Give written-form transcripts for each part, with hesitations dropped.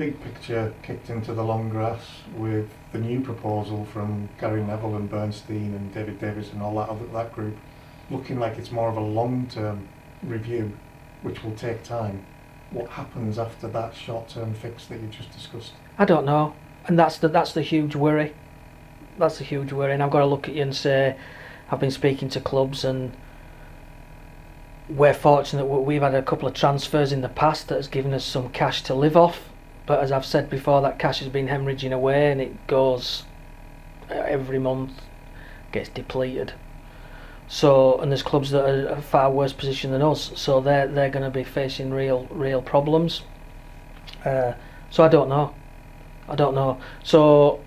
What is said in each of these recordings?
big picture kicked into the long grass with the new proposal from Gary Neville and Bernstein and David Davis and all that group, looking like it's more of a long-term review, which will take time. What happens after that short-term fix that you just discussed? I don't know, and that's the huge worry. That's the huge worry, and I've got to look at you and say, I've been speaking to clubs, and we're fortunate that we've had a couple of transfers in the past that has given us some cash to live off. But as I've said before, that cash has been hemorrhaging away, and it goes every month, gets depleted. So, and there's clubs that are in a far worse position than us, so they're going to be facing real problems. So I don't know. So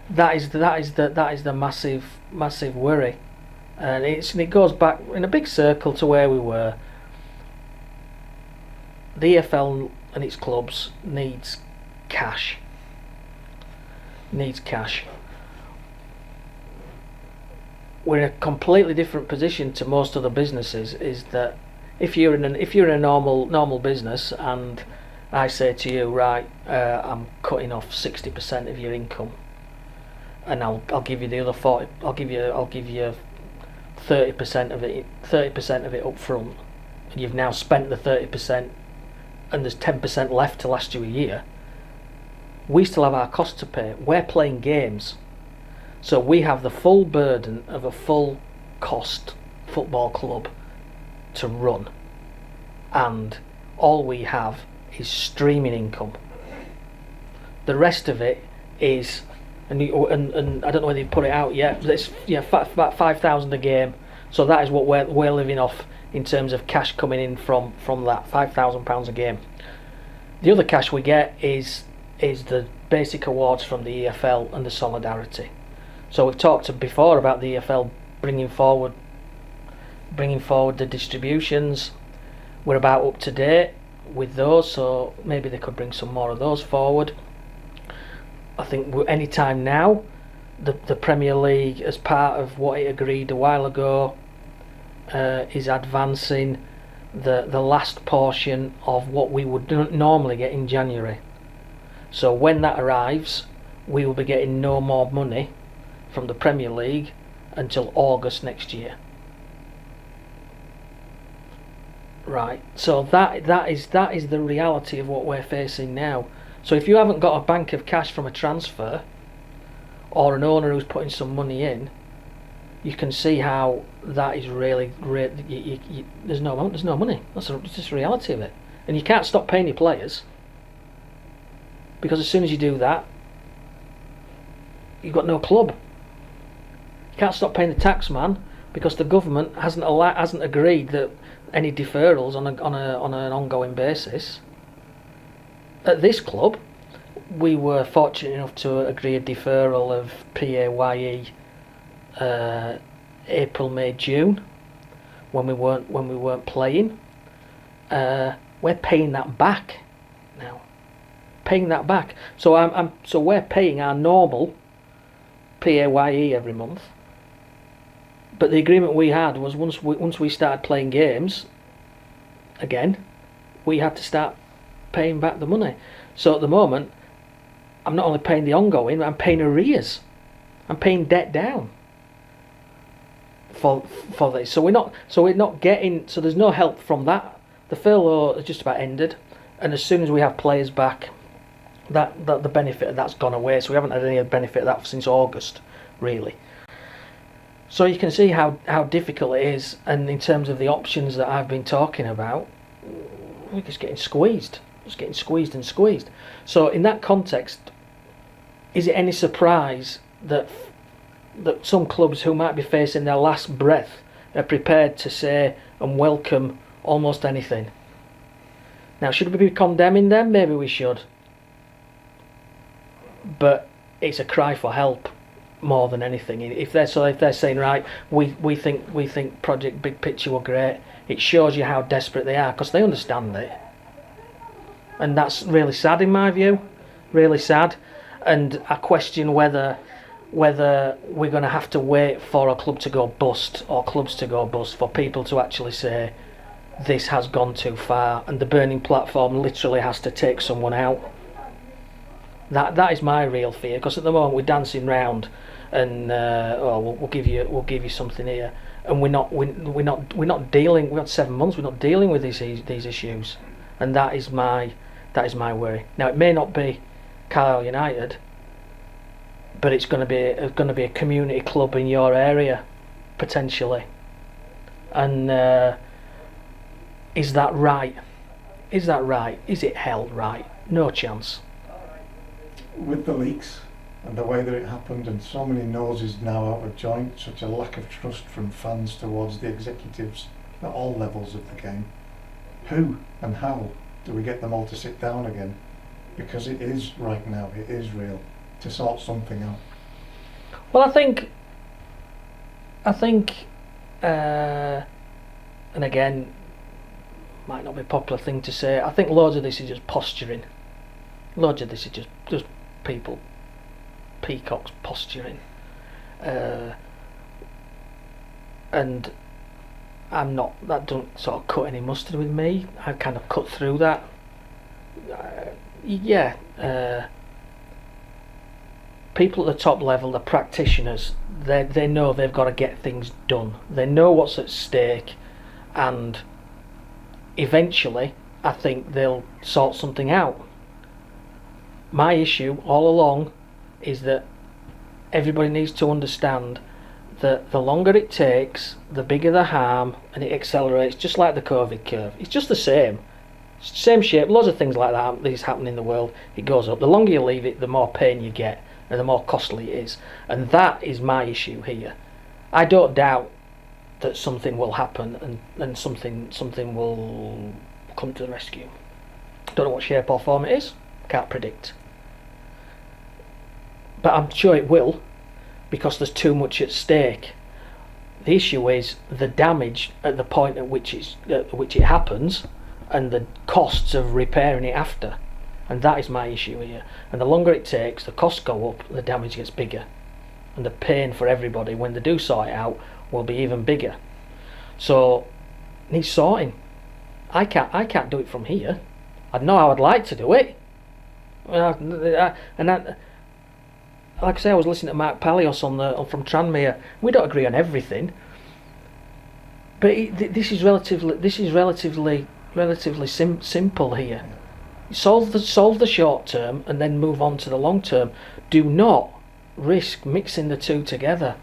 that is the massive worry, and it goes back in a big circle to where we were. The EFL and its clubs needs cash. We're in a completely different position to most other businesses. Is that if you're in a normal business, and I say to you, right, I'm cutting off 60% of your income, and I'll give you the other 40. I'll give you 30% of it. 30% of it up front, and you've now spent the 30%, and there's 10% left to last you a year. We still have our costs to pay. We're playing games, so we have the full burden of a full cost football club to run, and all we have is streaming income. The rest of it is, and I don't know whether you've put it out yet, but it's about 5,000 a game. So that is what we're living off in terms of cash coming in from that, £5,000 a game. The other cash we get is the basic awards from the EFL and the solidarity. So we've talked before about the EFL bringing forward the distributions. We're about up to date with those, so maybe they could bring some more of those forward. I think any time now, the Premier League, as part of what it agreed a while ago, is advancing the last portion of what we would normally get in January. So when that arrives, we will be getting no more money from the Premier League until August next year. Right, so that is the reality of what we're facing now. So if you haven't got a bank of cash from a transfer, or an owner who's putting some money in, you can see how that is really there's no money. That's just the reality of it. And you can't stop paying your players, because as soon as you do that, you've got no club. You can't stop paying the tax man, because the government hasn't agreed that any deferrals on an ongoing basis. At this club, we were fortunate enough to agree a deferral of PAYE April, May, June, when we weren't playing. We're paying that back now. So we're paying our normal PAYE every month. But the agreement we had was once we started playing games again, we had to start paying back the money. So at the moment, I'm not only paying the ongoing, I'm paying arrears. I'm paying debt down for this. So we're not getting. So there's no help from that. The furlough has just about ended, and as soon as we have players back, that the benefit of that's gone away. So we haven't had any benefit of that since August, really. So you can see how difficult it is, and in terms of the options that I've been talking about, we're just getting squeezed. And squeezed. So in that context, is it any surprise that some clubs who might be facing their last breath are prepared to say and welcome almost anything? Now, should we be condemning them? Maybe we should. But it's a cry for help more than anything. If they're saying, right, we think Project Big Picture were great, it shows you how desperate they are, because they understand it. And that's really sad in my view, really sad. And I question whether we're going to have to wait for a club to go bust, or clubs to go bust, for people to actually say this has gone too far, and the burning platform literally has to take someone out That is my real fear, because at the moment we're dancing round, and we'll give you something here, and we're not dealing. We've had 7 months. We're not dealing with these issues, and that is my worry. Now it may not be Carlisle United, but it's going to be a community club in your area potentially, and is that right? Is that right? Is it held right? No chance. With the leaks and the way that it happened, and so many noses now out of joint, such a lack of trust from fans towards the executives at all levels of the game, who and how do we get them all to sit down again? Because it is right now, it is real, to sort something out. Well, I think, and again, might not be a popular thing to say, I think loads of this is just posturing. Loads of this is just people, peacocks posturing. And that don't sort of cut any mustard with me. I kind of cut through that. People at the top level, the practitioners, they know they've got to get things done. They know what's at stake, and eventually I think they'll sort something out. My issue all along is that everybody needs to understand that the longer it takes, the bigger the harm, and it accelerates, just like the COVID curve. It's just the same. Same shape, loads of things like that, these happen in the world. It goes up. The longer you leave it, the more pain you get, and the more costly it is. And that is my issue here. I don't doubt that something will happen, and something will come to the rescue. Don't know what shape or form it is, can't predict. But I'm sure it will, because there's too much at stake. The issue is the damage at the point at which it happens, and the costs of repairing it after. And that is my issue here. And the longer it takes, the costs go up, the damage gets bigger, and the pain for everybody when they do sort it out will be even bigger. So it needs sorting. I can't do it from here. I know how I'd like to do it, like I say, I was listening to Mark Palios from Tranmere. We don't agree on everything, but this is relatively simple here. Solve the short term and then move on to the long term. Do not risk mixing the two together,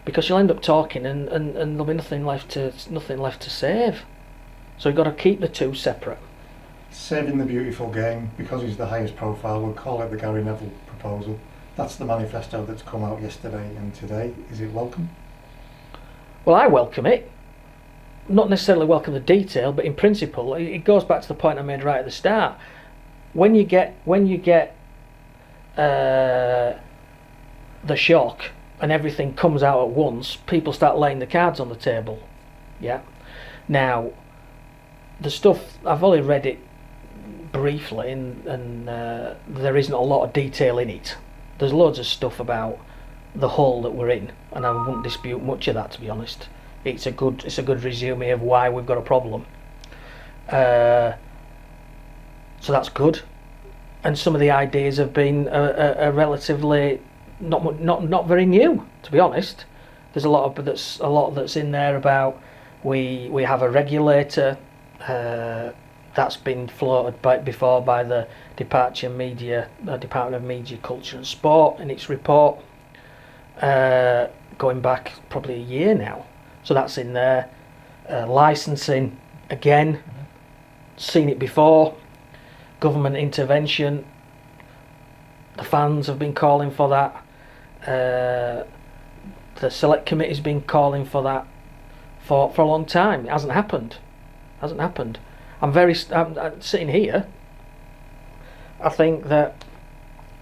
because you'll end up talking and there'll be nothing left to save. So you've got to keep the two separate. Saving the beautiful game, because he's the highest profile, we'll call it the Gary Neville proposal. That's the manifesto that's come out yesterday and today. Is it welcome? Well, I welcome it. Not necessarily welcome the detail, but in principle, it goes back to the point I made right at the start. When you get the shock and everything comes out at once, people start laying the cards on the table. Yeah. Now, the stuff, I've only read it briefly, and there isn't a lot of detail in it. There's loads of stuff about the hole that we're in, and I wouldn't dispute much of that, to be honest. It's a good resume of why we've got a problem. So that's good. And some of the ideas have been relatively not very new, to be honest. There's a lot that's in there about we have a regulator. That's been floated before by the Department of Media, Culture and Sport in its report, going back probably a year now. So that's in there. Licensing, again, seen it before. Government intervention, the fans have been calling for that. The select committee's been calling for that for a long time. It hasn't happened. I'm sitting here. I think that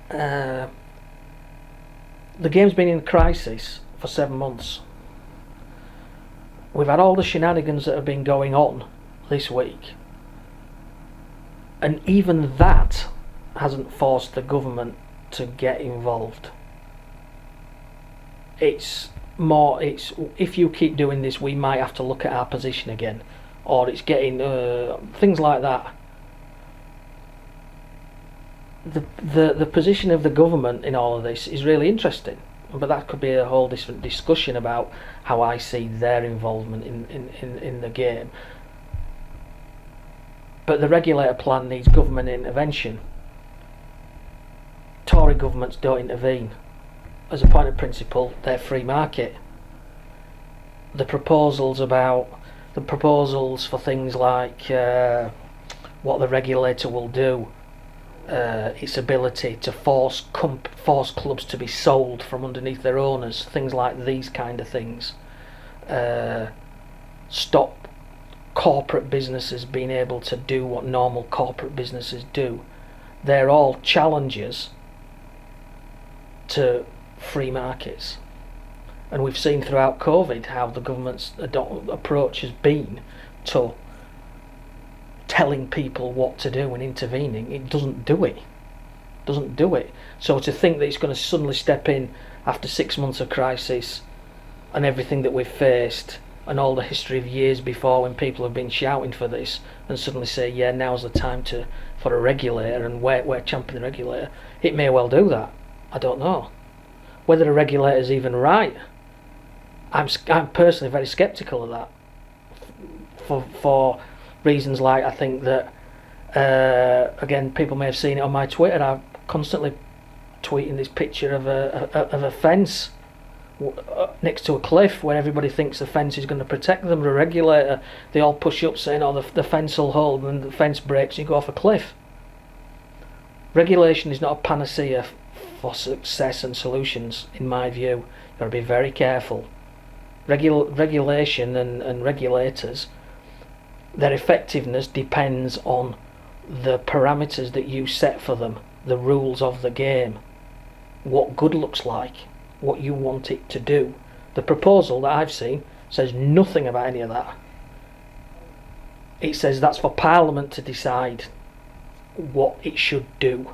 the game's been in crisis for 7 months. We've had all the shenanigans that have been going on this week, and even that hasn't forced the government to get involved. It's if you keep doing this, we might have to look at our position again, or it's getting things like that. the position of the government in all of this is really interesting, but that could be a whole different discussion about how I see their involvement in the game. But the regulator plan needs government intervention. Tory governments don't intervene. As a point of principle, they're free market. The proposals for things like what the regulator will do, its ability to force clubs to be sold from underneath their owners, things like these kind of things, stop corporate businesses being able to do what normal corporate businesses do. They're all challenges to free markets. And we've seen throughout COVID how the government's approach has been to telling people what to do and intervening. It doesn't do it. So to think that it's going to suddenly step in after 6 months of crisis and everything that we've faced and all the history of years before when people have been shouting for this, and suddenly say, yeah, now's the time for a regulator and we're championing the regulator, it may well do that. I don't know. Whether the regulator's even right, I'm personally very sceptical of that. For reasons like, I think that, again, people may have seen it on my Twitter, I'm constantly tweeting this picture of a fence next to a cliff where everybody thinks the fence is going to protect them. The regulator, they all push up saying, oh, the fence will hold, and the fence breaks and you go off a cliff. Regulation is not a panacea for success and solutions, in my view. You've got to be very careful. Regulation and regulators, their effectiveness depends on the parameters that you set for them, the rules of the game, what good looks like, what you want it to do. The proposal that I've seen says nothing about any of that. It says that's for Parliament to decide what it should do.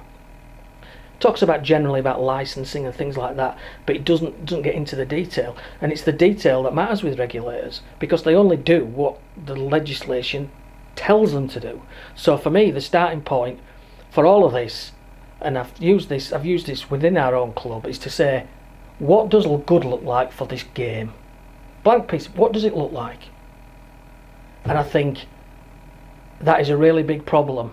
It talks about generally about licensing and things like that, but it doesn't get into the detail, and it's the detail that matters with regulators, because they only do what the legislation tells them to do. So for me, the starting point for all of this, and I've used this within our own club, is to say, what does good look like for this game? Blank piece, what does it look like? And I think that is a really big problem,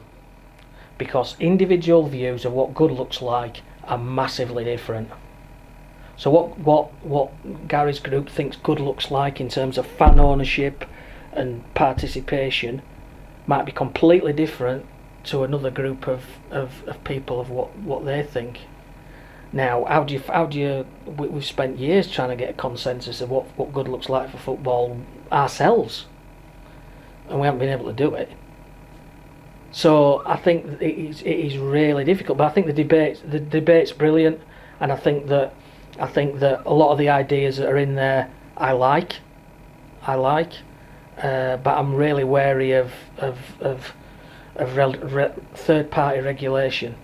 because individual views of what good looks like are massively different. So what Gary's group thinks good looks like in terms of fan ownership and participation might be completely different to another group of people of what they think. Now, how do you? We've spent years trying to get a consensus of what good looks like for football ourselves, and we haven't been able to do it. So I think it is really difficult. But I think the debate's brilliant, and I think that a lot of the ideas that are in there I like, but I'm really wary of third-party regulation.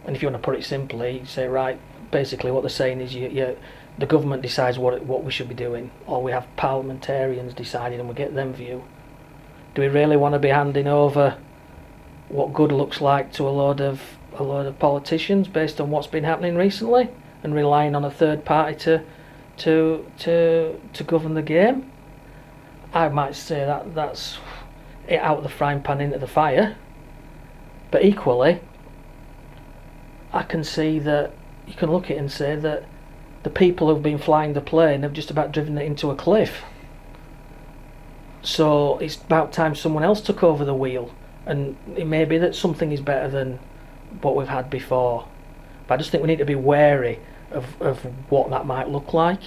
And if you want to put it simply, you say, right, basically what they're saying is the government decides what we should be doing, or we have parliamentarians deciding and we get them view. Do we really want to be handing over what good looks like to a load of politicians based on what's been happening recently, and relying on a third party to govern the game? I might say that's it, out of the frying pan into the fire. But equally, I can see that you can look at it and say that the people who've been flying the plane have just about driven it into a cliff. So it's about time someone else took over the wheel, and it may be that something is better than what we've had before. But I just think we need to be wary of what that might look like.